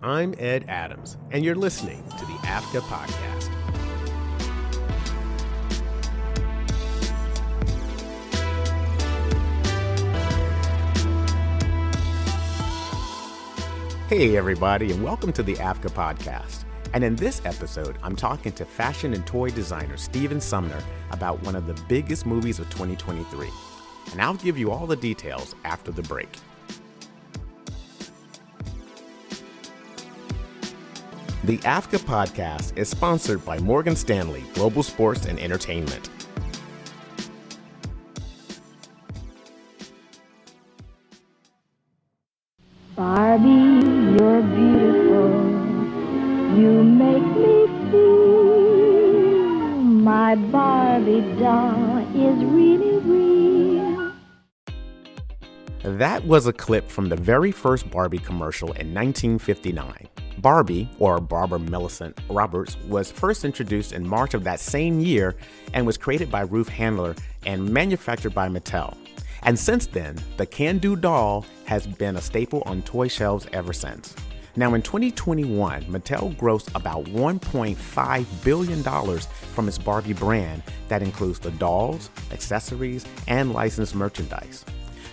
I'm Ed Adams, and you're listening to the AFCA Podcast. Hey, everybody, and welcome to the AFCA Podcast. And in this episode, I'm talking to fashion and toy designer Sumner about one of the biggest movies of 2023. And I'll give you all the details after the break. The AFCA Podcast is sponsored by Morgan Stanley Global Sports and Entertainment. Barbie, you're beautiful. You make me feel my Barbie doll is really real. That was a clip from the very first Barbie commercial in 1959. Barbie, or Barbara Millicent Roberts, was first introduced in March of that same year and was created by Ruth Handler and manufactured by Mattel. And since then, the can-do doll has been a staple on toy shelves ever since. Now in 2021, Mattel grossed about $1.5 billion from its Barbie brand that includes the dolls, accessories, and licensed merchandise.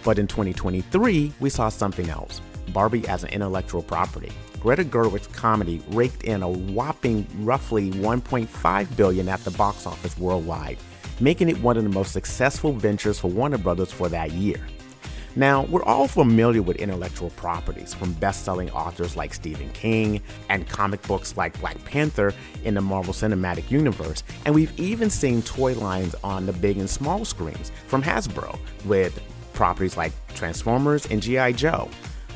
But in 2023, we saw something else, Barbie as an intellectual property. Greta Gerwig's comedy raked in a whopping roughly $1.5 billion at the box office worldwide, making it one of the most successful ventures for Warner Brothers for that year. Now, we're all familiar with intellectual properties from best-selling authors like Stephen King and comic books like Black Panther in the Marvel Cinematic Universe, and we've even seen toy lines on the big and small screens from Hasbro with properties like Transformers and G.I. Joe.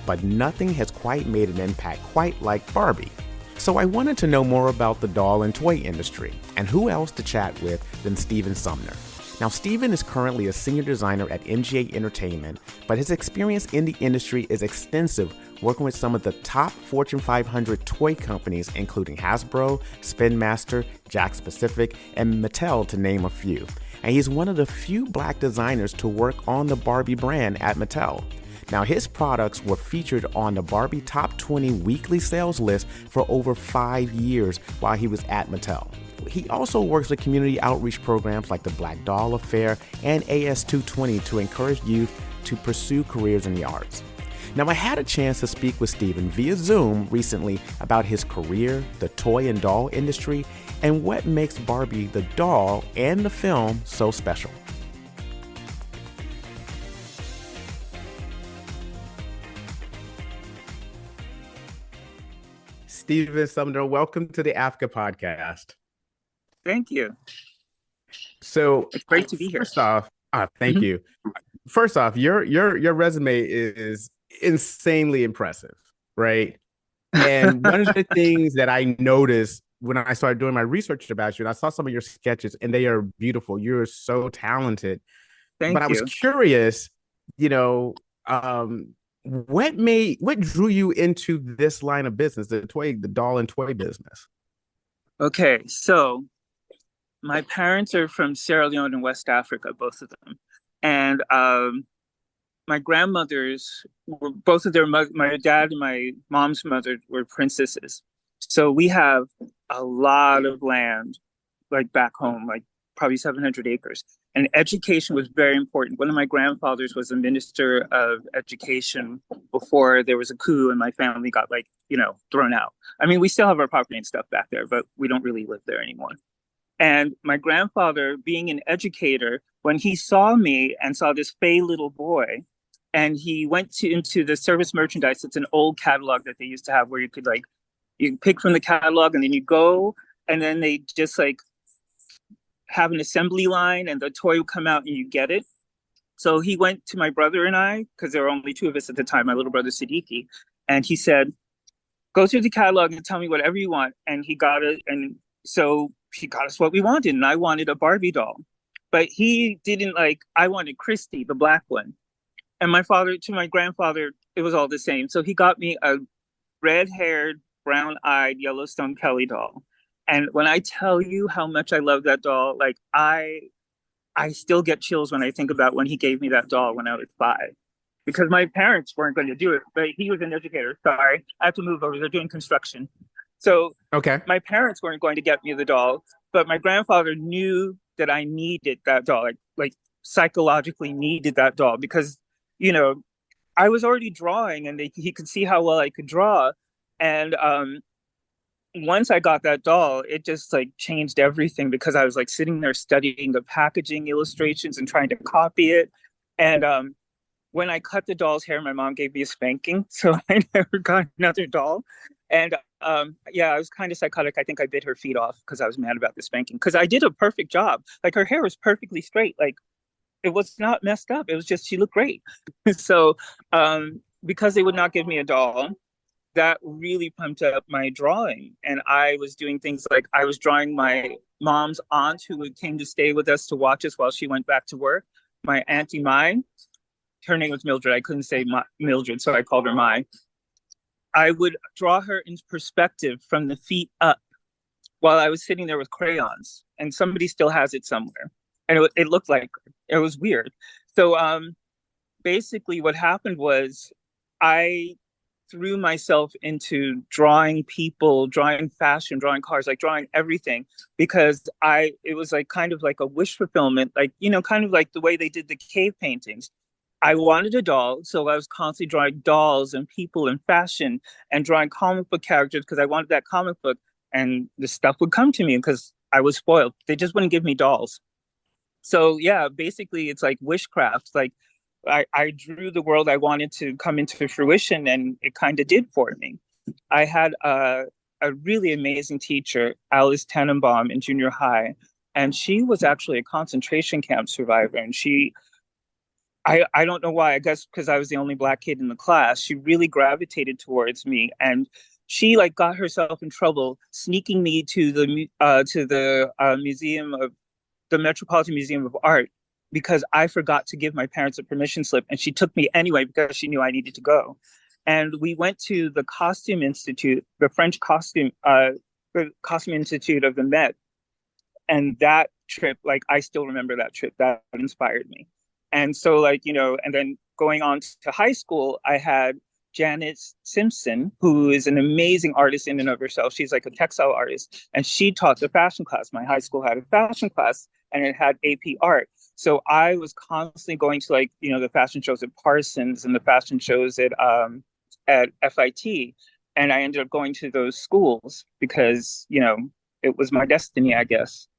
But nothing has quite made an impact quite like Barbie. So I wanted to know more about the doll and toy industry, and who else to chat with than Sumner. Now, Stephen is currently a senior designer at MGA Entertainment, but his experience in the industry is extensive, working with some of the top Fortune 500 toy companies, including Hasbro, Spin Master, Jakks Pacific, and Mattel, to name a few. And he's one of the few Black designers to work on the Barbie brand at Mattel. Now, his products were featured on the Barbie Top 20 weekly sales list for over 5 years while he was at Mattel. He also works with community outreach programs like the Black Doll Affair and AS220 to encourage youth to pursue careers in the arts. Now, I had a chance to speak with Stephen via Zoom recently about his career, the toy and doll industry, and what makes Barbie the doll and the film so special. Sumner, welcome to the AFCA Podcast. Thank you. So it's great to be here. First off, thank you. First off, your resume is insanely impressive, right? And one of the things that I noticed when I started doing my research about you, and I saw some of your sketches, and they are beautiful. You're so talented. Thank you. I was curious, what drew you into this line of business, the doll and toy business? Okay, so my parents are from Sierra Leone in West Africa, both of them. And my grandmothers were both of my dad and my mom's mother were princesses. So we have a lot of land, like back home, like probably 700 acres. And education was very important. One of my grandfathers was a minister of education before there was a coup and my family got thrown out. I mean, we still have our property and stuff back there, but we don't really live there anymore. And my grandfather, being an educator, when he saw me and saw this fey little boy, and he went into the service merchandise, it's an old catalog that they used to have where you could you pick from the catalog and then you go, and then they just have an assembly line and the toy will come out and you get it. So he went to my brother and I, because there were only two of us at the time, my little brother Siddiqui, and he said, go through the catalog and tell me whatever you want. And he got it. And so he got us what we wanted. And I wanted a Barbie doll, but he didn't I wanted Christy, the black one. And to my grandfather, it was all the same. So he got me a red-haired, brown-eyed Yellowstone Kelly doll. And when I tell you how much I love that doll, I still get chills when I think about when he gave me that doll when I was 5. because my parents weren't going to do it, but he was an educator. Sorry, I have to move over. They're doing construction. So Okay. my parents weren't going to get me the doll, but my grandfather knew that I needed that doll, like psychologically needed that doll because, you know, I was already drawing and he could see how well I could draw. And once I got that doll, it just like changed everything because I was like sitting there studying the packaging illustrations and trying to copy it. And when I cut the doll's hair, my mom gave me a spanking, so I never got another doll. And yeah, I was kind of psychotic. I think I bit her feet off because I was mad about the spanking because I did a perfect job. Like her hair was perfectly straight. Like it was not messed up. It was just she looked great. So because they would not give me a doll, that really pumped up my drawing. And I was doing things like I was drawing my mom's aunt who came to stay with us to watch us while she went back to work. My Auntie Mai, her name was Mildred. I couldn't say Mildred, so I called her Mai. I would draw her in perspective from the feet up while I was sitting there with crayons, and somebody still has it somewhere. And it looked like it was weird. So basically, what happened was I threw myself into drawing people, drawing fashion, drawing cars, like drawing everything, because it was like kind of like a wish fulfillment, like, you know, kind of like the way they did the cave paintings. I wanted a doll, so I was constantly drawing dolls and people and fashion and drawing comic book characters because I wanted that comic book, and the stuff would come to me because I was spoiled. They just wouldn't give me dolls. So yeah, basically it's like wishcraft. Like I drew the world I wanted to come into fruition, and it kind of did for me. I had a really amazing teacher, Alice Tannenbaum, in junior high, and she was actually a concentration camp survivor. And I don't know why, I guess because I was the only Black kid in the class, she really gravitated towards me. And she like got herself in trouble sneaking me to the museum of the Metropolitan Museum of Art because I forgot to give my parents a permission slip, and she took me anyway because she knew I needed to go. And we went to the Costume Institute, the Costume Institute of the Met, and that trip, like I still remember that trip. That inspired me. And so, like, you know, and then going on to high school, I had Janet Simpson, who is an amazing artist in and of herself. She's like a textile artist, and she taught the fashion class. My high school had a fashion class, and it had AP art. So I was constantly going to, like, you know, the fashion shows at Parsons and the fashion shows at FIT, and I ended up going to those schools because, you know, it was my destiny, I guess.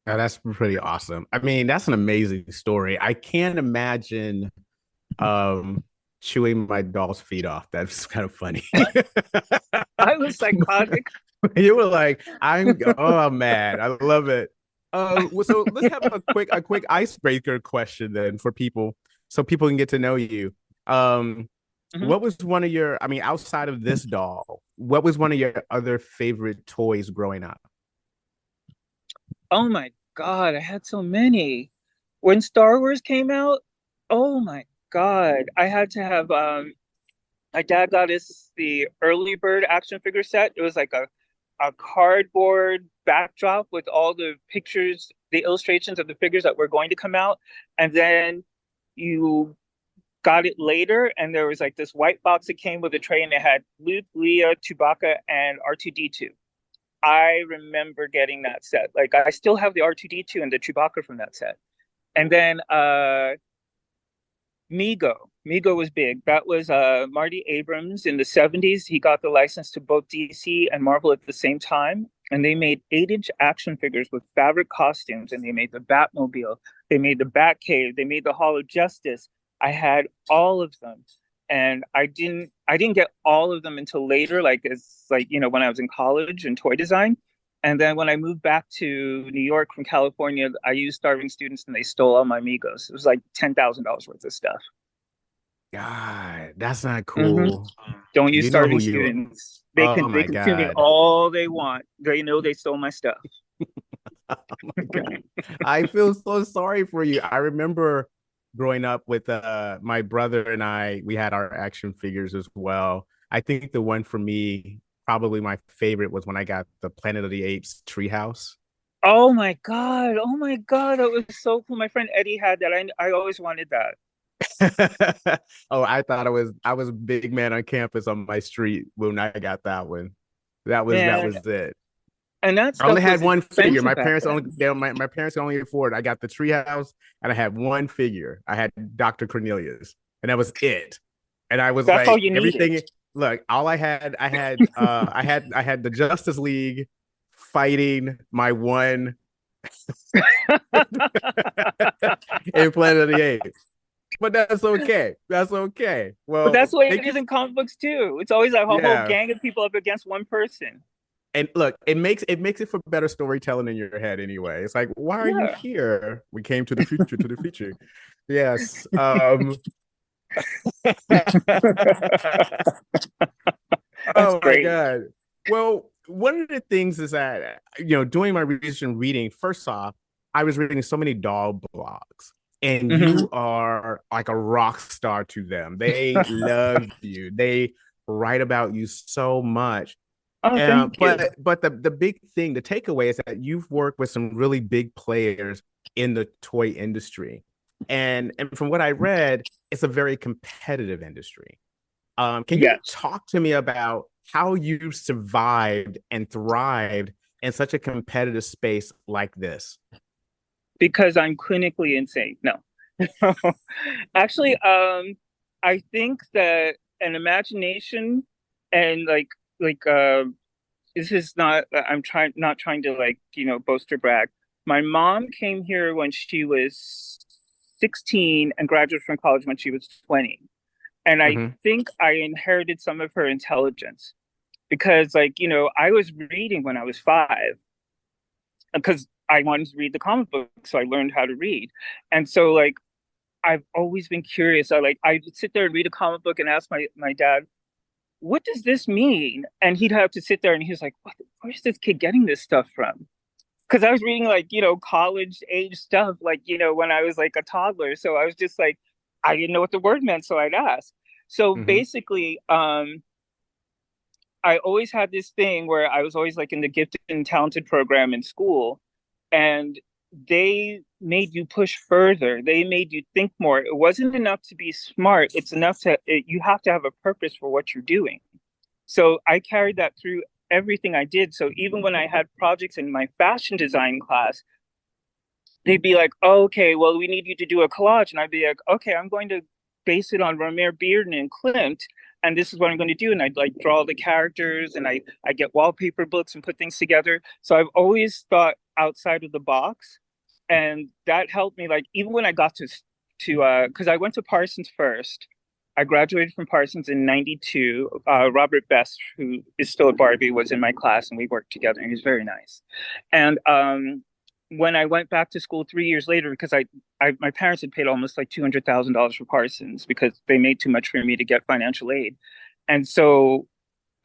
Oh, that's pretty awesome. I mean, that's an amazing story. I can't imagine um chewing my doll's feet off. That's kind of funny. I was psychotic. You were like, I'm mad. I love it. So let's have a quick icebreaker question then for people, so people can get to know you. Mhm. What was one of your, I mean, outside of this doll, what was one of your other favorite toys growing up? Oh my God, I had so many. When Star Wars came out, oh my God, I had to have my dad got us the early bird action figure set. It was like a cardboard backdrop with all the pictures, the illustrations of the figures that were going to come out. And then you got it later, and there was like this white box that came with a tray, and it had Luke, Leia, Chewbacca, and R2D2. I remember getting that set. Like I still have the R2D2 and the Chewbacca from that set. And then Mego. Mego was big. That was Marty Abrams in the 70s. He got the license to both DC and Marvel at the same time. And they made 8-inch action figures with fabric costumes. And they made the Batmobile. They made the Batcave. They made the Hall of Justice. I had all of them. And I didn't get all of them until later, like as like, you know, when I was in college in toy design. And then when I moved back to New York from California, I used starving students and they stole all my Migos. It was like $10,000 worth of stuff. God, that's not Hmm. cool. Don't use You know who starving you are. students. They Oh can they my can sue me God. all they want. They know they stole my stuff. Oh my God. I feel so sorry for you. I remember growing up with my brother and we had our action figures as well. I think the one for me, probably my favorite, was when I got the Planet of the Apes treehouse. Oh my God. Oh my God. That was so cool. My friend Eddie had that. I always wanted that. Oh, I was a big man on campus on my street when I got that one. That Man, was it. and that I only stuff had was one figure. expensive My back parents only then. my parents could only afford. I got the treehouse and I had one figure. I had Dr. Cornelius, and that was it. And I was That's all like, you needed. everything. Look, all I had the Justice League fighting my one in Planet of the Apes. But that's okay. That's okay. But that's Well, the way it thank you. is in comic books too. It's always like a whole Yeah. gang of people up against one person. And look, it makes it for better storytelling in your head anyway. It's like, why are you Yeah. here? We came to the future, to the future. Yes. That's Oh my great. God. Well, one of the things is that, doing my research and reading, first off, I was reading so many doll blogs, and Hmm. you are like a rock star to them. They love you. They write about you so much. Oh, thank you. But the big thing, the takeaway is that you've worked with some really big players in the toy industry. And from what I read, it's a very competitive industry. Can you Yes, talk to me about how you survived and thrived in such a competitive space like this? because I'm clinically insane. No. Actually, I think that an imagination and like this is not I'm trying not trying to like, boast or brag. My mom came here when she was 16 and graduated from college when she was 20. And I Hmm. think I inherited some of her intelligence because like, I was reading when I was 5 because I wanted to read the comic book, so I learned how to read. And so like I've always been curious. I would sit there and read a comic book and ask my dad, "What does this mean?" And he'd have to sit there and he's like, "Where's this kid getting this stuff from?" Because I was reading like college age stuff like when I was like a toddler, so I was just like I didn't know what the word meant, so I'd ask. So Hmm. basically, I always had this thing where I was always like in the gifted and talented program in school, and they made you push further. They made you think more. It wasn't enough to be smart. It's enough you have to have a purpose for what you're doing. So I carried that through everything I did. So even when I had projects in my fashion design class, they'd be like, oh, okay, well, we need you to do a collage. And I'd be like, okay, I'm going to base it on Romare Bearden and Klimt. And this is what I'm going to do. And I'd like draw the characters and I get wallpaper books and put things together. So I've always thought outside of the box. And that helped me, like, even when I got because I went to Parsons first. I graduated from Parsons in '92. Robert Best, who is still at Barbie, was in my class and we worked together. And he was very nice. And when I went back to school 3 years later, because my parents had paid almost like $200,000 for Parsons because they made too much for me to get financial aid, and so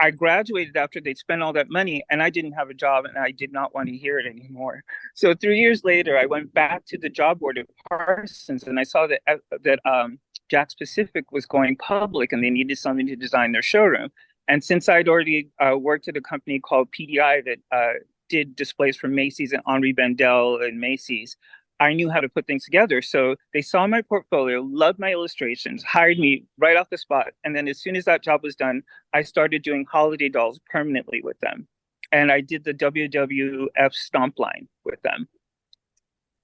I graduated after they'd spent all that money, and I didn't have a job, and I did not want to hear it anymore. So 3 years later, I went back to the job board at Parsons, and I saw that Jack's Pacific was going public, and they needed something to design their showroom. And since I'd already worked at a company called PDI that did displays for Macy's and Henri Bendel and Macy's, I knew how to put things together. So they saw my portfolio, loved my illustrations, hired me right off the spot. And then as soon as that job was done, I started doing holiday dolls permanently with them. And I did the WWF stomp line with them,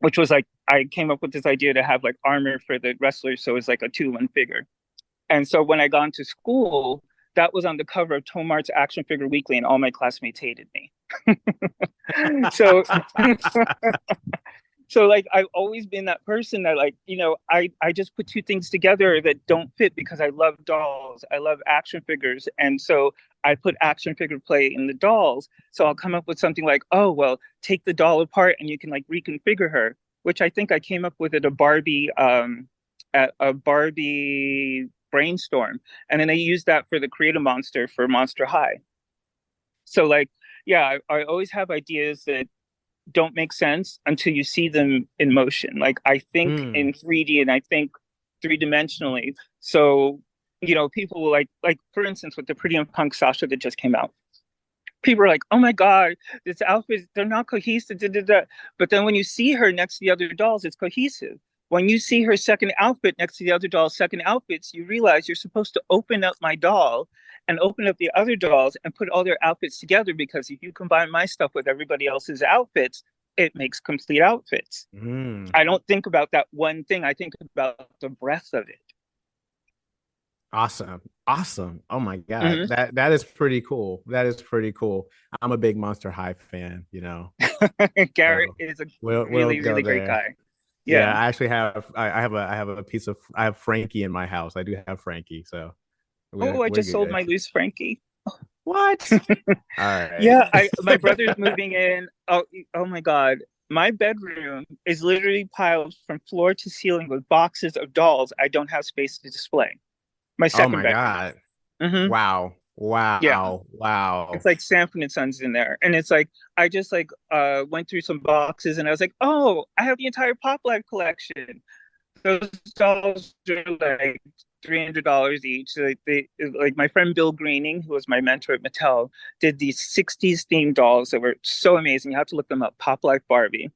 which was like, I came up with this idea to have like armor for the wrestlers. So it's like a 2-1 figure. And so when I got into school, that was on the cover of Tomart's Action Figure Weekly, and all my classmates hated me. so so like I've always been that person that like I just put two things together that don't fit because I love dolls, I love action figures, and so I put action figure play in the dolls. So I'll come up with something like, oh well, take the doll apart and you can like reconfigure her, which I think I came up with at a Barbie brainstorm, and then I used that for the Create a Monster for Monster High. So like yeah, I always have ideas that don't make sense until you see them in motion. Like I think Hmm. in 3D and I think three-dimensionally. So, people will like for instance with the Pretty and Punk Sasha that just came out. People are like, "Oh my god, this outfit they're not cohesive." Da, da, da. But then when you see her next to the other dolls, it's cohesive. when you see her second outfit next to the other doll's second outfits, you realize you're supposed to open up my doll and open up the other dolls and put all their outfits together, because if you combine my stuff with everybody else's outfits, it makes complete outfits. Mm. I don't think about that one thing. I think about the breadth of it. Awesome. Awesome. Oh my God. Mm-hmm. That is pretty cool. That is pretty cool. I'm a big Monster High fan, you know. Garrett So is a we'll really, go really great there. guy. Yeah, Yeah. I have a piece of I have Frankie in my house. I do have Frankie, so Oh, I we're just sold good. my loose Frankie. What? All right. Yeah, I my brother's moving in. Oh my God. My bedroom is literally piled from floor to ceiling with boxes of dolls I don't have space to display. My Oh second my bedroom. God. Mm-hmm. Wow. Yeah. Wow. Wow. It's like Sanford and Sons in there. And it's like I just like went through some boxes and I was like, oh, I have the entire Pop Life collection. Those dolls are like $300 each. So like my friend Bill Greening, who was my mentor at Mattel, did these '60s themed dolls that were so amazing. You have to look them up. Pop Life Barbie.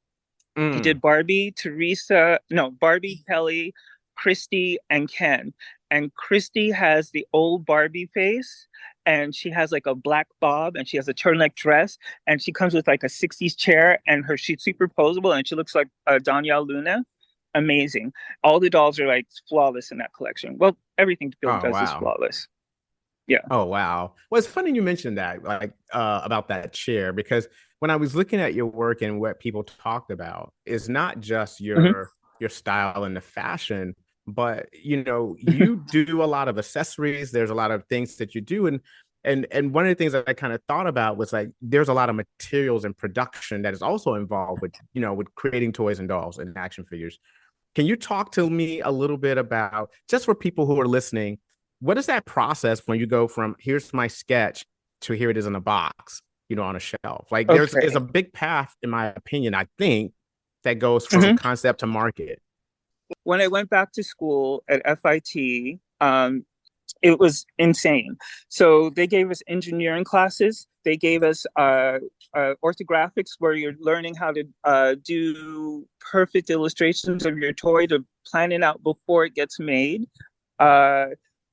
He Mm. did Barbie, Teresa, no, Barbie, Kelly, Christy, and Ken. And Christy has the old Barbie face, and she has like a black bob, and she has a turtleneck dress, and she comes with like a '60s chair, and she's super posable, and she looks like Danielle Luna. Amazing. All the dolls are like flawless in that collection. Well, everything Bill Oh does is wow. flawless. Yeah. Oh wow. Well, it's funny you mentioned that, like about that chair, because when I was looking at your work and what people talked about, is not just Mm-hmm. your style and the fashion, but you know, you do a lot of accessories. There's a lot of things that you do, and one of the things that I kind of thought about was like there's a lot of materials and production that is also involved with, you know, with creating toys and dolls and action figures. Can you talk to me a little bit about, just for people who are listening, what is that process when you go from here's my sketch to here it is in a box, you know, on a shelf? Like there's is a Okay. big path, in my opinion, I think, that goes from Mm-hmm. concept to market. When I went back to school at FIT, it was insane. So they gave us engineering classes. They gave us orthographics, where you're learning how to do perfect illustrations of your toy, to plan it out before it gets made. Uh,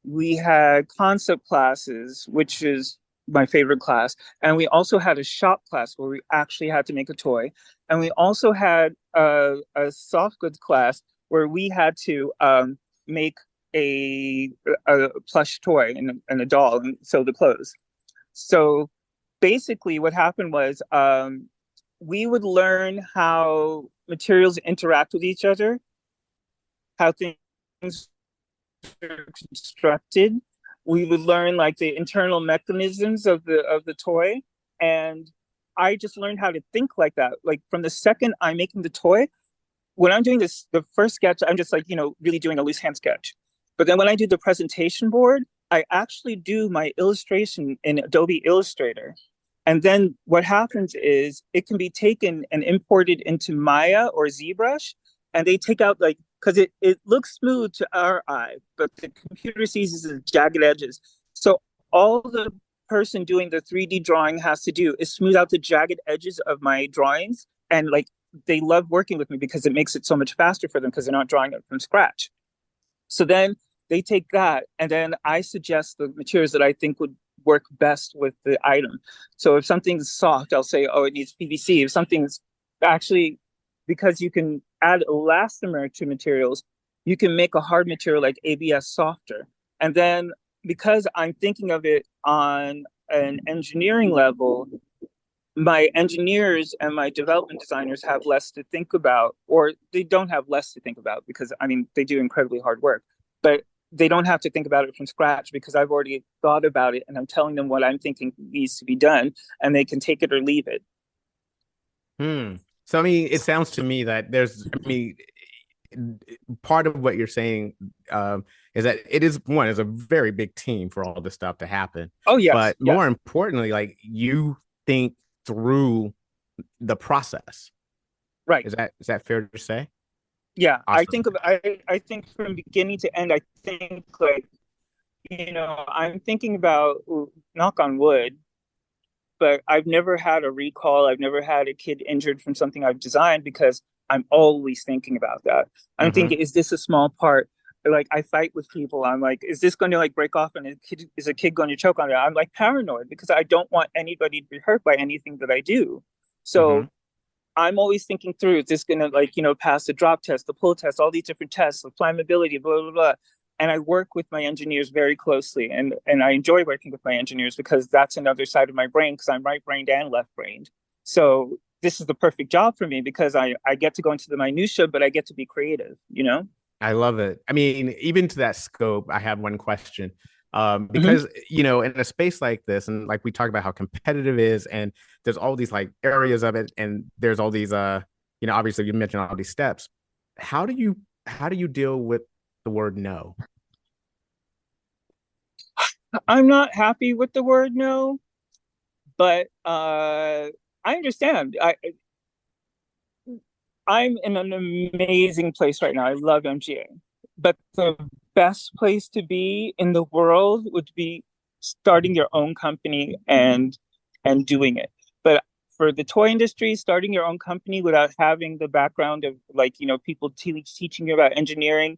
we had concept classes, which is my favorite class. And we also had a shop class where we actually had to make a toy. And we also had a soft goods class where we had to make a, a plush toy and a doll and sew the clothes. So basically, what happened was we would learn how materials interact with each other, how things are constructed. We would learn like the internal mechanisms of the toy, and I just learned how to think like that. Like from the second I'm making the toy, when I'm doing this, the first sketch, I'm just like, you know, really doing a loose hand sketch. But then when I do the presentation board, I actually do my illustration in Adobe Illustrator. And then what happens is it can be taken and imported into Maya or ZBrush, and they take out like, because it looks smooth to our eye, but the computer sees it as jagged edges. So all the person doing the 3D drawing has to do is smooth out the jagged edges of my drawings, and like they love working with me because it makes it so much faster for them because they're not drawing it from scratch. So then they take that, and then I suggest the materials that I think would work best with the item. So if something's soft, I'll say, oh, it needs PVC. If something's actually, because you can add elastomer to materials, you can make a hard material like ABS softer. And then because I'm thinking of it on an engineering level, my engineers and my development designers have less to think about, or they don't have less to think about, because I mean, they do incredibly hard work, but they don't have to think about it from scratch because I've already thought about it and I'm telling them what I'm thinking needs to be done, and they can take it or leave it. Hmm. So I mean, it sounds to me that there's, I mean, part of what you're saying is that it is one is a very big team for all this stuff to happen, Oh, yes. but Yes. more importantly, like you think through the process. Right. Is that fair to say? Yeah. Awesome. I think from beginning to end, I think like, you know, I'm thinking about, knock on wood, but I've never had a recall. I've never had a kid injured from something I've designed because I'm always thinking about that. I'm Mm-hmm. thinking, is this a small part? Like I fight with people. I'm like, is this going to like break off and is a kid going to choke on it? I'm like paranoid because I don't want anybody to be hurt by anything that I do. Mm-hmm. So I'm always thinking through, is this going to like, pass the drop test, the pull test, all these different tests, the flammability, blah, blah, blah. And I work with my engineers very closely. And I enjoy working with my engineers because that's another side of my brain because I'm right brained and left brained. So this is the perfect job for me because I get to go into the minutia, but I get to be creative, you know? I love it. I mean, even to that scope, I have one question. Mm-hmm. Because in a space like this, and like we talk about how competitive it is, and there's all these like areas of it, and there's all these obviously you mentioned all these steps. How do you deal with the word no? I'm not happy with the word no, but I understand. I'm in an amazing place right now. I love MGA. But the best place to be in the world would be starting your own company and doing it. But for the toy industry, starting your own company without having the background of like, people teaching you about engineering,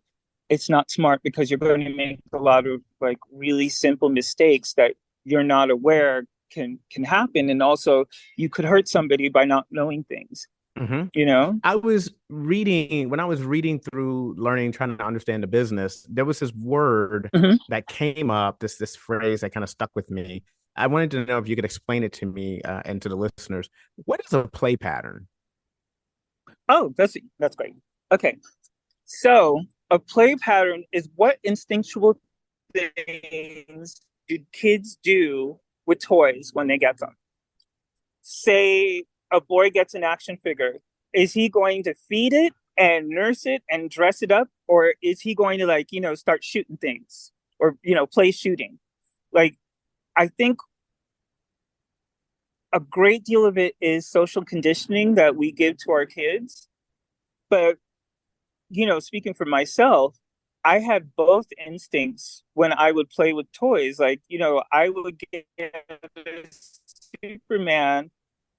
it's not smart because you're going to make a lot of like really simple mistakes that you're not aware can happen. And also you could hurt somebody by not knowing things, Mm-hmm. you know? I was reading when I was reading through learning, trying to understand the business. There was this word Mm-hmm. that came up, this phrase that kind of stuck with me. I wanted to know if you could explain it to me and to the listeners. What is a play pattern? Oh, that's great. Okay. So a play pattern is what instinctual things do kids do with toys when they get them? Say a boy gets an action figure. Is he going to feed it and nurse it and dress it up? Or is he going to like, start shooting things or, play shooting? Like, I think a great deal of it is social conditioning that we give to our kids. But speaking for myself, I had both instincts when I would play with toys. Like, I would get Superman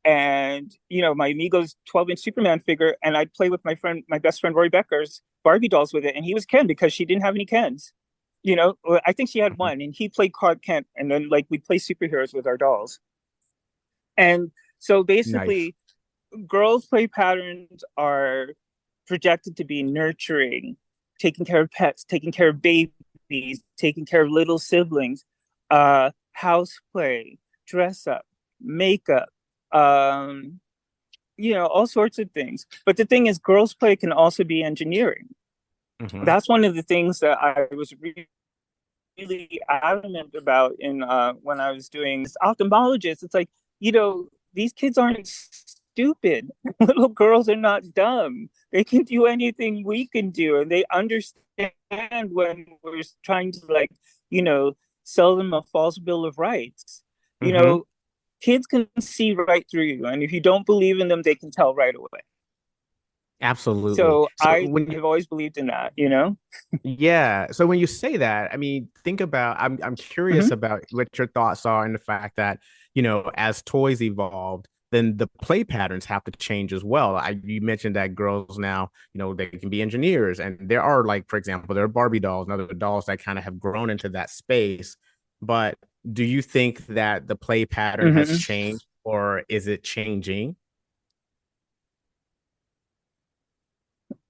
and, my Amigo's 12-inch Superman figure, and I'd play with my best friend Rory Becker's Barbie dolls with it. And he was Ken because she didn't have any Kens. I think she had Mhm. one, and he played Clark Kent. And then, like, we'd play superheroes with our dolls. And so Nice. basically, girls' play patterns are projected to be nurturing, taking care of pets, taking care of babies, taking care of little siblings, house play, dress up, makeup, all sorts of things. But the thing is, girls' play can also be engineering. Hmm. That's one of the things that I was really adamant about in when I was doing ophthalmologist. It's like, these kids aren't stupid. Little girls are not dumb. They can do anything we can do, and they understand when we're trying to like, you know, sell them a false bill of rights. You Hmm. know, kids can see right through you, and if you don't believe in them, they can tell right away. Absolutely. So So I when you, have always believed in that. yeah, so when you say that, I mean, think about, I'm curious Mm-hmm. about what your thoughts are in the fact that, as toys evolved, then the play patterns have to change as well. You mentioned that girls now, they can be engineers, and there are like, for example, there are Barbie dolls and other dolls that kind of have grown into that space. But do you think that the play pattern has Mm-hmm. changed, or is it changing?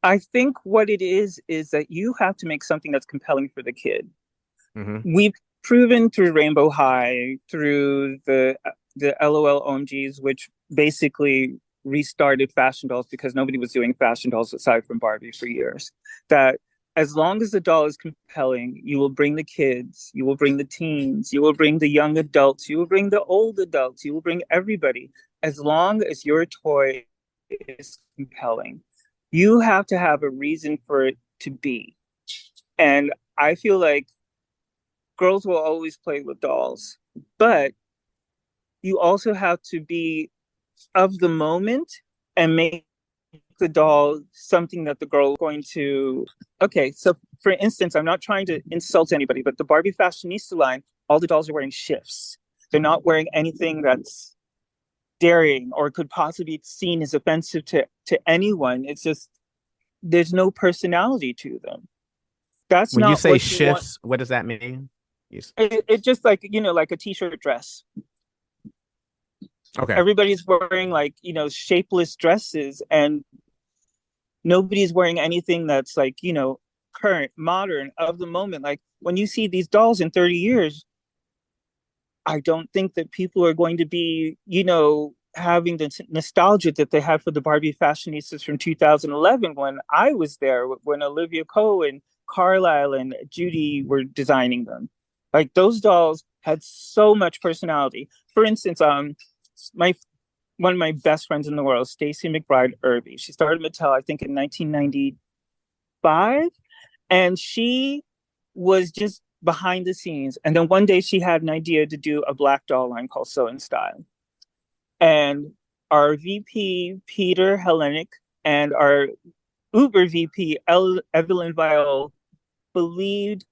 I think what it is that you have to make something that's compelling for the kid. Hmm. We've proven through Rainbow High, through the LOL OMGs, which basically restarted fashion dolls because nobody was doing fashion dolls aside from Barbie for years, that as long as the doll is compelling, you will bring the kids, you will bring the teens, you will bring the young adults, you will bring the old adults, you will bring everybody. As long as your toy is compelling, you have to have a reason for it to be. And I feel like girls will always play with dolls, but you also have to be of the moment and make the doll something that the girl is going to. Okay, so for instance, I'm not trying to insult anybody, but the Barbie fashionista line, all the dolls are wearing shifts. They're not wearing anything that's daring or could possibly be seen as offensive to anyone. It's just there's no personality to them. That's When you not say what you want. shifts, what does that mean? Yes. It just like like a t-shirt dress. Okay. Everybody's wearing like shapeless dresses, and nobody's wearing anything that's like current, modern, of the moment. Like when you see these dolls in 30 years, I don't think that people are going to be having the nostalgia that they had for the Barbie fashionistas from 2011 when I was there, when Olivia Coe and Carlisle and Judy were designing them. Like those dolls had so much personality. For instance, my one of my best friends in the world, Stacey McBride Irby. She started Mattel, I think, in 1995, and she was just behind the scenes. And then one day she had an idea to do a black doll line called Sew in Style. And our VP, Peter Hellenic, and our Uber VP, Evelyn Viol, believed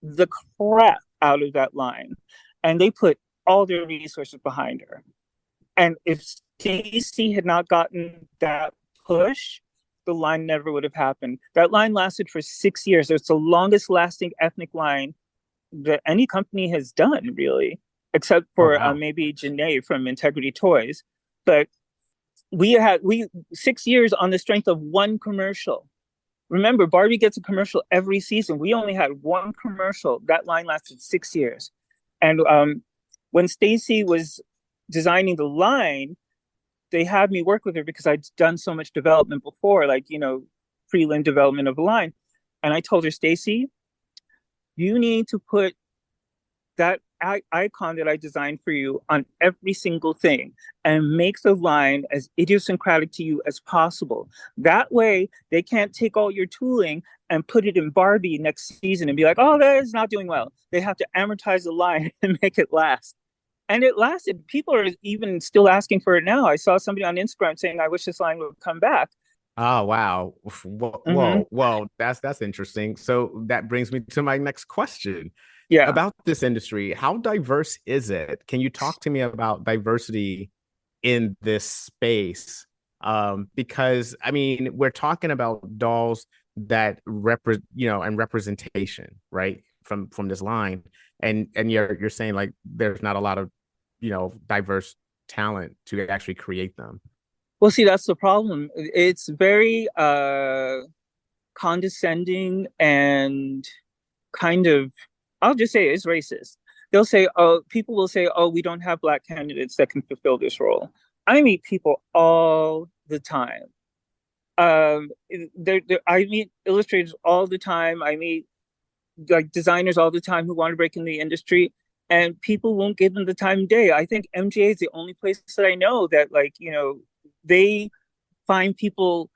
the crap out of that line. And they put all their resources behind her. And if Stacey had not gotten that push, the line never would have happened. That line lasted for 6 years. It's the longest lasting ethnic line that any company has done, really, except Oh, for wow. maybe Janae from Integrity Toys. But we 6 years on the strength of one commercial. Remember, Barbie gets a commercial every season. We only had one commercial. That line lasted 6 years. And when Stacey was designing the line, they had me work with her because I'd done so much development before, like, prelim development of the line. And I told her, Stacey, you need to put that icon that I designed for you on every single thing and make the line as idiosyncratic to you as possible. That way, they can't take all your tooling and put it in Barbie next season and be like, oh, that is not doing well. They have to amortize the line and make it last. And it lasted. People are even still asking for it now. I saw somebody on Instagram saying, I wish this line would come back. Oh, wow. Mm-hmm. Whoa. That's interesting. So that brings me to my next question Yeah. about this industry. How diverse is it? Can you talk to me about diversity in this space? Because I mean, we're talking about dolls that and representation, right? From this line. And you're saying like there's not a lot of, diverse talent to actually create them. Well, see, that's the problem. It's very condescending and kind of, I'll just say it's racist. They'll say, oh, people will say, oh, we don't have black candidates that can fulfill this role. I meet people all the time. Um, I meet illustrators all the time. I meet like designers all the time who want to break in the industry, and people won't give them the time of day. I think MGA is the only place that I know that like, they find people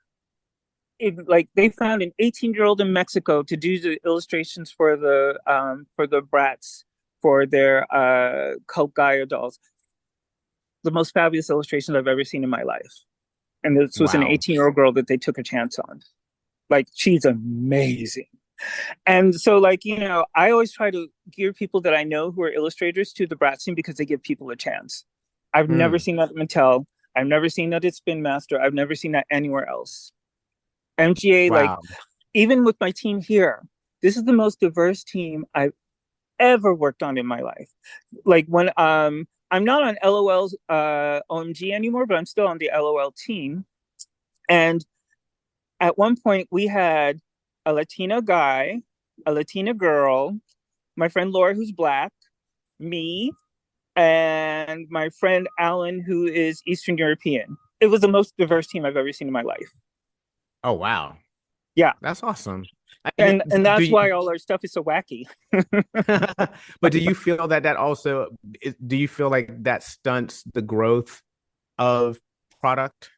like they found an 18-year-old in Mexico to do the illustrations for the brats for their Coke Gaia dolls. The most fabulous illustrations I've ever seen in my life. And this was an Wow. 18-year-old girl that they took a chance on. Like she's amazing. And so like, I always try to gear people that I know who are illustrators to the brat scene because they give people a chance. I've never Hmm. seen that at Mattel. I've never seen that at Spin Master. I've never seen that anywhere else. MGA, like, Wow. even with my team here, this is the most diverse team I've ever worked on in my life. Like when I'm not on LOL's OMG anymore, but I'm still on the LOL team. And at one point we had a Latina guy, a Latina girl, my friend Laura who's black, me, and my friend Alan who is Eastern European. It was the most diverse team I've ever seen in my life. Oh, wow. Yeah. That's awesome. And Do that's you, why all our stuff is so wacky. but do you feel that also, do you feel like that stunts the growth of product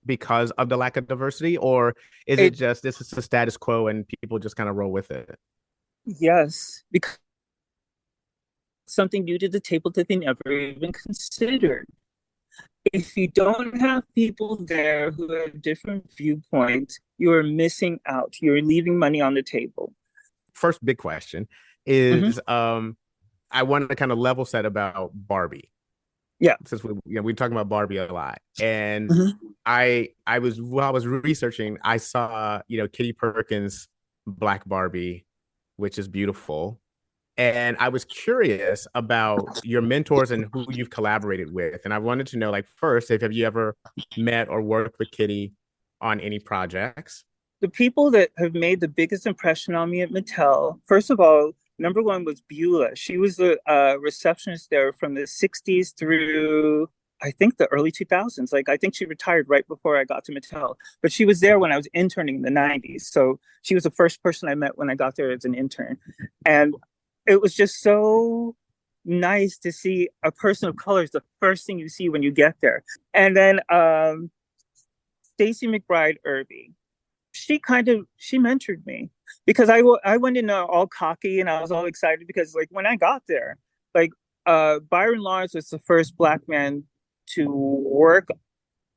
because of the lack of diversity? Or is it It just this is the status quo and people just kind of roll with it? Yes, because something new to the table that they never even considered. If you don't have people there who have different viewpoints, you're missing out. You're leaving money on the table. First big question Mm-hmm. is I want to kind of level set about Barbie. Yeah. since we're talking about Barbie a lot, and Mhm. I was while I was researching, I saw Kitty Perkins' Black Barbie, which is beautiful, and I was curious about your mentors and who you've collaborated with, and I wanted to know, like, first, if have you ever met or worked with Kitty on any projects? The people that have made the biggest impression on me at Mattel, first of all, number one was Beulah. She was the receptionist there from the 60s through, I think, the early 2000s. Like, I think she retired right before I got to Mattel, but she was there when I was interning in the 90s. So she was the first person I met when I got there as an intern. And it was just so nice to see a person of color is the first thing you see when you get there. And then Stacy McBride Irby, she mentored me because I went in all cocky and I was all excited because like when I got there, like Byron Lawrence was the first black man to work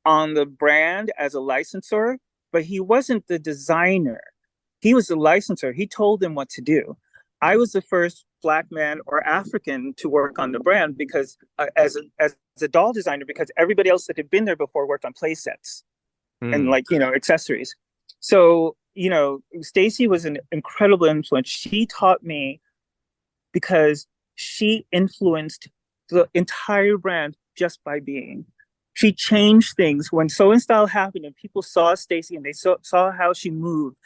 on the brand as a licensor, but he wasn't the designer. He was the licensor. He told them what to do. I was the first black man or African to work on the brand because as a doll designer, because everybody else that had been there before worked on play sets and Hmm. like accessories. So Stacy was an incredible influence. She taught me because she influenced the entire brand just by being. She changed things when Sew and Style happened and people saw Stacy and they saw how she moved.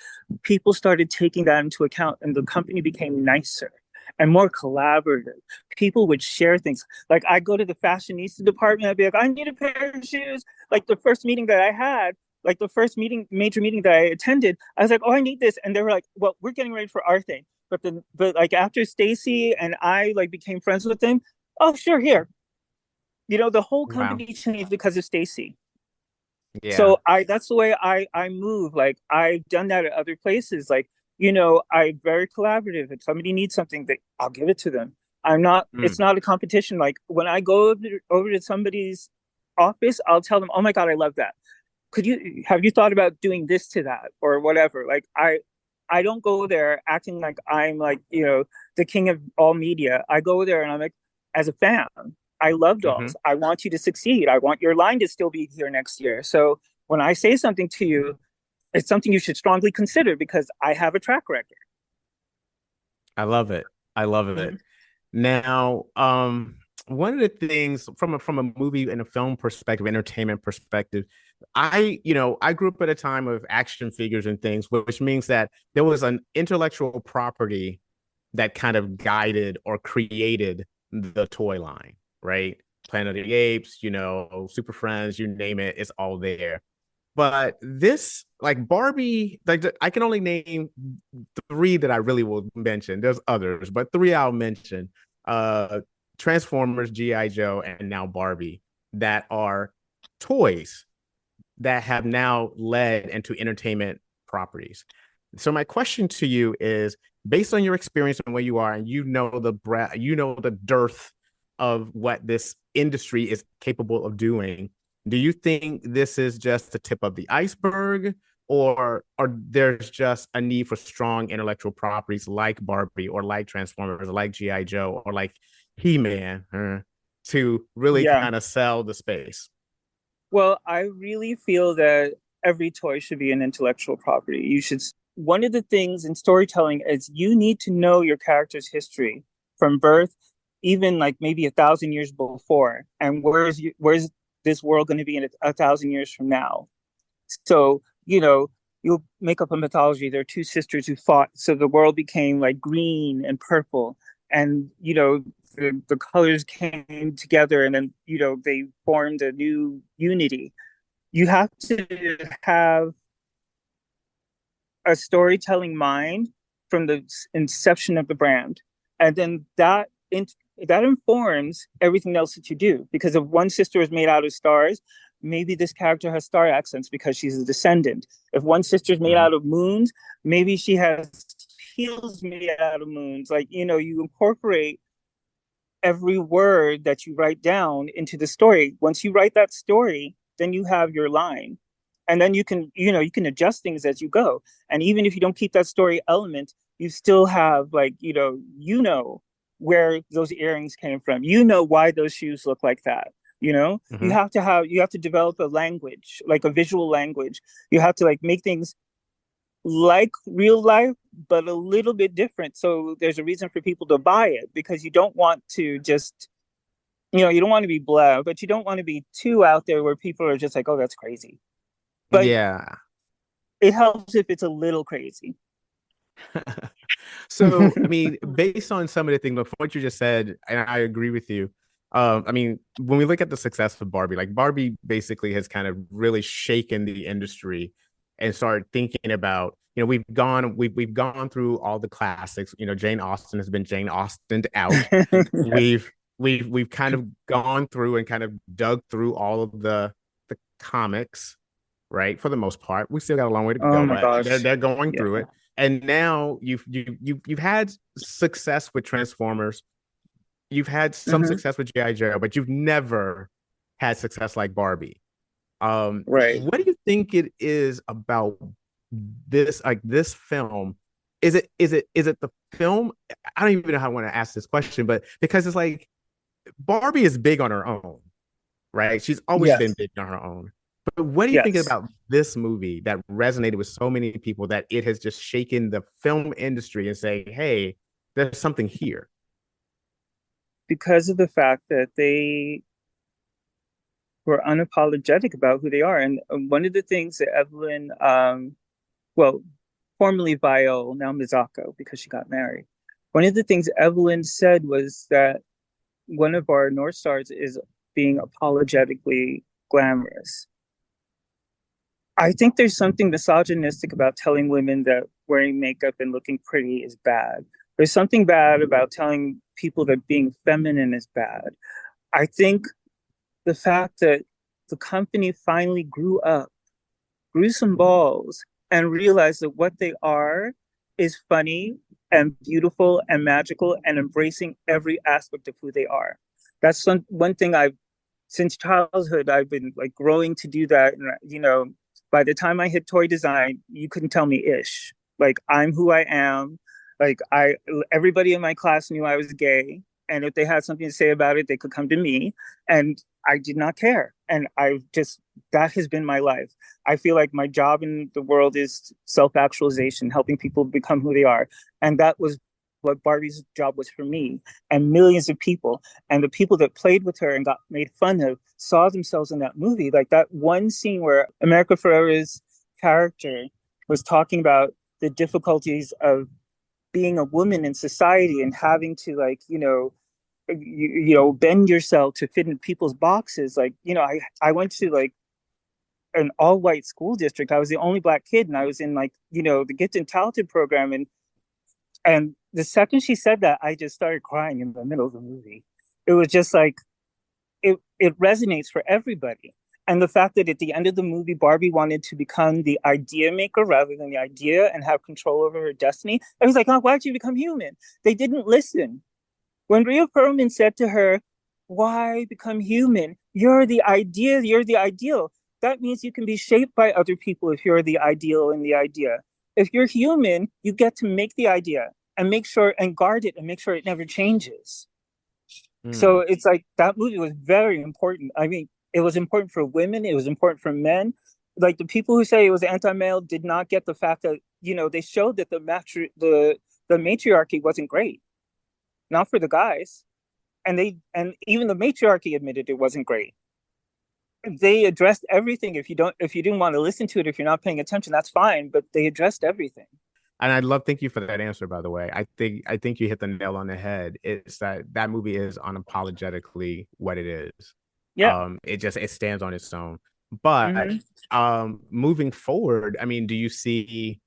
People started taking that into account and the company became nicer and more collaborative. People would share things. Like I go to the fashionista department, I'd be like, I need a pair of shoes. Like the first meeting that I had, like the first major meeting that I attended, I was like, oh, I need this. And they were like, well, we're getting ready for our thing. But like after Stacy and I like became friends with them, oh sure, here. The whole Wow. company changed because of Stacy. Yeah. So that's the way I move. Like I've done that at other places. Like, I'm very collaborative. If somebody needs something, I'll give it to them. I'm not, it's Mm. not a competition. Like when I go over to somebody's office, I'll tell them, oh my God, I love that. Have you thought about doing this to that or whatever? Like I don't go there acting like I'm like, the king of all media. I go there and I'm like, as a fan, I love Hmm. dolls. I want you to succeed. I want your line to still be here next year. So when I say something to you, it's something you should strongly consider because I have a track record. I love it. I love it. Mhm. Now, one of the things from a movie and a film perspective, entertainment perspective, I grew up at a time of action figures and things, which means that there was an intellectual property that kind of guided or created the toy line, right? Planet of the Apes, Super Friends, you name it, it's all there. But this, like Barbie, like I can only name three that I really will mention. There's others, but three I'll mention. Uh Transformers, G.I. Joe, and now Barbie, that are toys that have now led into entertainment properties. So my question to you is, based on your experience and where you are, and the dearth of what this industry is capable of doing, do you think this is just the tip of the iceberg, or there's just a need for strong intellectual properties like Barbie or like Transformers or like GI Joe or like He-Man to really Yeah. kind of sell the space? Well, I really feel that every toy should be an intellectual property. One of the things in storytelling is you need to know your character's history from birth, even like maybe 1,000 years before. And where's this world going to be in 1,000 years from now? So, you'll make up a mythology. There are two sisters who fought. So the world became like green and purple. And, the colors came together and then, they formed a new unity. You have to have a storytelling mind from the inception of the brand. And then that informs everything else that you do. Because if one sister is made out of stars, maybe this character has star accents because she's a descendant. If one sister is made Mm-hmm. out of moons, maybe she has heels made out of moons. Like, you incorporate every word that you write down into the story. Once you write that story, then you have your line. And then you can adjust things as you go. And even if you don't keep that story element, you still have like, where those earrings came from. Why those shoes look like that. You know, Hmm. you have to develop a language, like a visual language. You have to like make things like real life, but a little bit different. So there's a reason for people to buy it because you don't want to just, you know, you don't want to be blah, but you don't want to be too out there where people are just like, oh, that's crazy. But Yeah. it helps if it's a little crazy. So, I mean, based on some of the things, what you just said, and I agree with you. I mean, when we look at the success of Barbie, like Barbie basically has kind of really shaken the industry and started thinking about, we've gone through all the classics. You know, Jane Austen has been Jane Austened out. Yeah. We've kind of gone through and kind of dug through all of the comics, right? For the most part, we still got a long way to Oh go, my but gosh. they're going Yeah. through it. And now you've had success with Transformers. You've had some Hmm. success with GI Joe, but you've never had success like Barbie. Right. What do you think it is about this film? Is it the film? I don't even know how I want to ask this question, but because it's like Barbie is big on her own, right? She's always been Yes. big on her own. But what do you think Yes. about this movie that resonated with so many people that it has just shaken the film industry and say, hey, there's something here? Because of the fact that they were unapologetic about who they are. And one of the things that Evelyn, well, formerly Viol, now Mizako, because she got married, one of the things Evelyn said was that one of our North Stars is being apologetically glamorous. I think there's something misogynistic about telling women that wearing makeup and looking pretty is bad. There's something bad about telling people that being feminine is bad. I think the fact that the company finally grew up, grew some balls, and realized that what they are is funny and beautiful and magical and embracing every aspect of who they are. That's one thing since childhood, I've been like growing to do that. And, you know, by the time I hit toy design, you couldn't tell me ish. Like I'm who I am. Like everybody in my class knew I was gay. And if they had something to say about it, they could come to me. And I did not care. And that has been my life. I feel like my job in the world is self actualization, helping people become who they are. And that was what Barbie's job was for me and millions of people. And the people that played with her and got made fun of saw themselves in that movie. Like that one scene where America Ferrera's character was talking about the difficulties of being a woman in society and having to like, you know, bend yourself to fit in people's boxes. Like, you know, I went to like an all white school district. I was the only black kid and I was in like, you know, the gifted and talented program. And the second she said that, I just started crying in the middle of the movie. It was just like it resonates for everybody. And the fact that at the end of the movie, Barbie wanted to become the idea maker rather than the idea and have control over her destiny. I was like, oh, why'd you become human? They didn't listen. When Rhea Perlman said to her, why become human? You're the idea, you're the ideal. That means you can be shaped by other people if you're the ideal and the idea. If you're human, you get to make the idea and make sure and guard it and make sure it never changes. So Mm. it's like that movie was very important. I mean, it was important for women, it was important for men. Like the people who say it was anti-male did not get the fact that, you know, they showed that the matriarchy wasn't great, not for the guys. And even the matriarchy admitted it wasn't great. They addressed everything. If you didn't want to listen to it, if you're not paying attention, that's fine, but they addressed everything. And thank you for that answer, by the way. I think you hit the nail on the head. It's that movie is unapologetically what it is. Yeah. It stands on its own. But Hmm. moving forward, I mean, do you see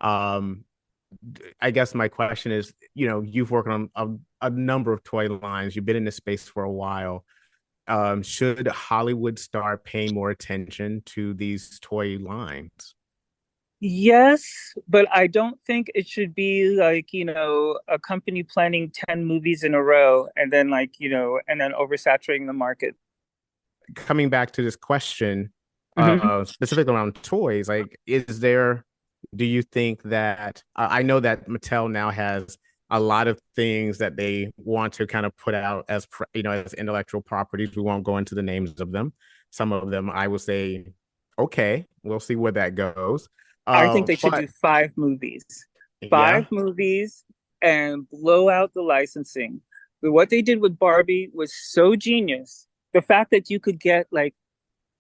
um I guess my question is, you've worked on a number of toy lines, you've been in this space for a while. Should Hollywood start paying more attention to these toy lines? Yes, but I don't think it should be like, you know, a company planning 10 movies in a row and then like, you know, and then oversaturating the market. Coming back to this question, Hmm. specifically around toys, like, do you think that I know that Mattel now has a lot of things that they want to kind of put out as as intellectual properties. We won't go into the names of them. Some of them, I will say, okay, we'll see where that goes. I think they should But do 5 movies, yeah, 5 movies, and blow out the licensing. But what they did with Barbie was so genius. The fact that you could get like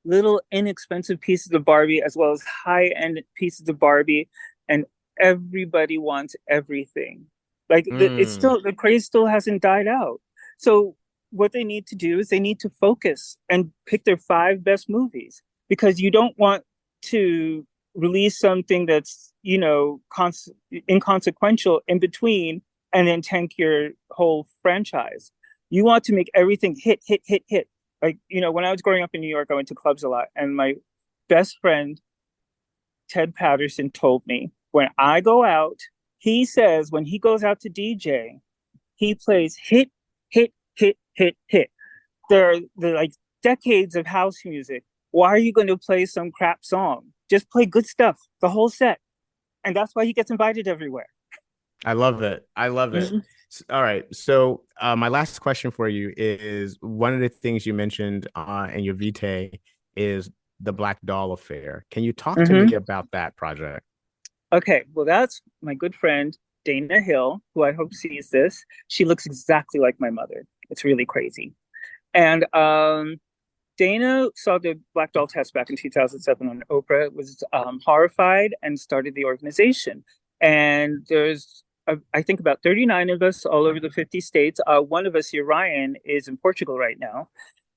little inexpensive pieces of Barbie as well as high end pieces of Barbie, and everybody wants everything. Like it's mm, still, the craze still hasn't died out. So what they need to do is they need to focus and pick their 5 best movies, because you don't want to release something that's inconsequential in between and then tank your whole franchise. You want to make everything hit, hit, hit, hit. Like, when I was growing up in New York, I went to clubs a lot, and my best friend Ted Patterson told me, when I go out, he says when he goes out to DJ, he plays hit, hit, hit, hit, hit. They're like decades of house music. Why are you going to play some crap song? Just play good stuff, the whole set. And that's why he gets invited everywhere. I love it. I love it. Mhm. All right. So my last question for you is, one of the things you mentioned in your vitae is the Black Doll affair. Can you talk to me Mhm. about that project? Okay, well, that's my good friend Dana Hill, who I hope sees this. She looks exactly like my mother. It's really crazy. And Dana saw the Black Doll test back in 2007 on Oprah, was horrified, and started the organization. And there's, I think, about 39 of us all over the 50 states. One of us here, Ryan, is in Portugal right now.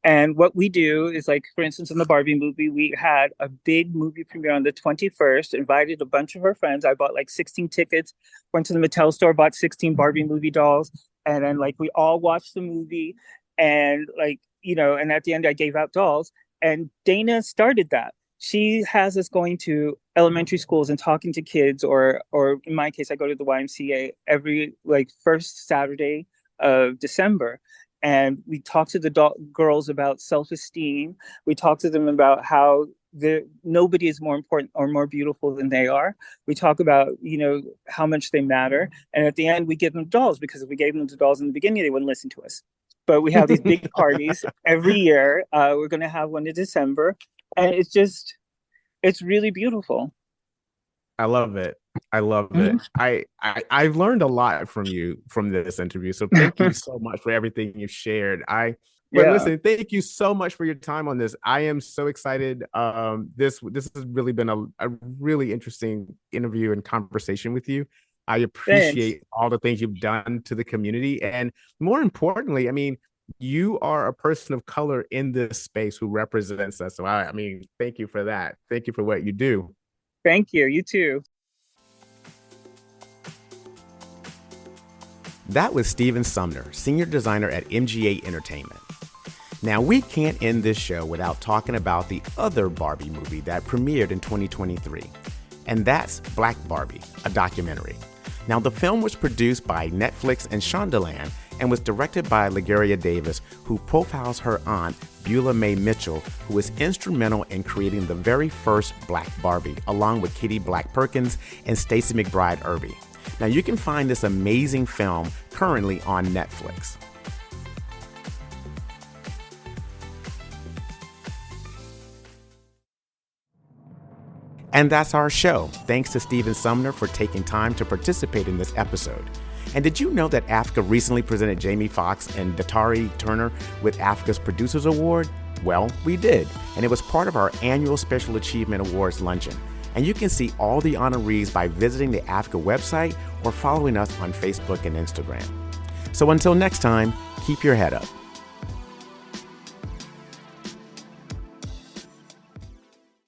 And what we do is, like, for instance, in the Barbie movie, we had a big movie premiere on the 21st, invited a bunch of our friends. I bought like 16 tickets, went to the Mattel store, bought 16 Barbie movie dolls. And then, like, we all watched the movie. And, like, and at the end, I gave out dolls. And Dana started that. She has us going to elementary schools and talking to kids, or in my case, I go to the YMCA every, like, first Saturday of December, and we talk to the girls about self-esteem. We talk to them about how nobody is more important or more beautiful than they are. We talk about, how much they matter. And at the end, we give them dolls, because if we gave them the dolls in the beginning, they wouldn't listen to us. But we have these big parties every year. We're going to have one in December. And it's really beautiful. I love it. I love it. Mhm. I've learned a lot from you from this interview. So thank you so much for everything you've shared. But Yeah, listen, thank you so much for your time on this. I am so excited. This has really been a really interesting interview and conversation with you. I thanks. appreciate all the things you've done to the community. And more importantly, I mean, you are a person of color in this space who represents us. So I mean, thank you for that. Thank you for what you do. Thank you. You too. That was Stephen Sumner, senior designer at MGA Entertainment. Now, we can't end this show without talking about the other Barbie movie that premiered in 2023, and that's Black Barbie, a documentary. Now, the film was produced by Netflix and Shondaland and was directed by LaGuerria Davis, who profiles her aunt, Beulah Mae Mitchell, who was instrumental in creating the very first Black Barbie, along with Kitty Black Perkins and Stacey McBride Irby. Now, you can find this amazing film currently on Netflix. And that's our show. Thanks to Stephen Sumner for taking time to participate in this episode. And did you know that AFCA recently presented Jamie Foxx and Datari Turner with AFCA's Producers Award? Well, we did, and it was part of our annual Special Achievement Awards luncheon. And you can see all the honorees by visiting the AFCA website or following us on Facebook and Instagram. So until next time, keep your head up.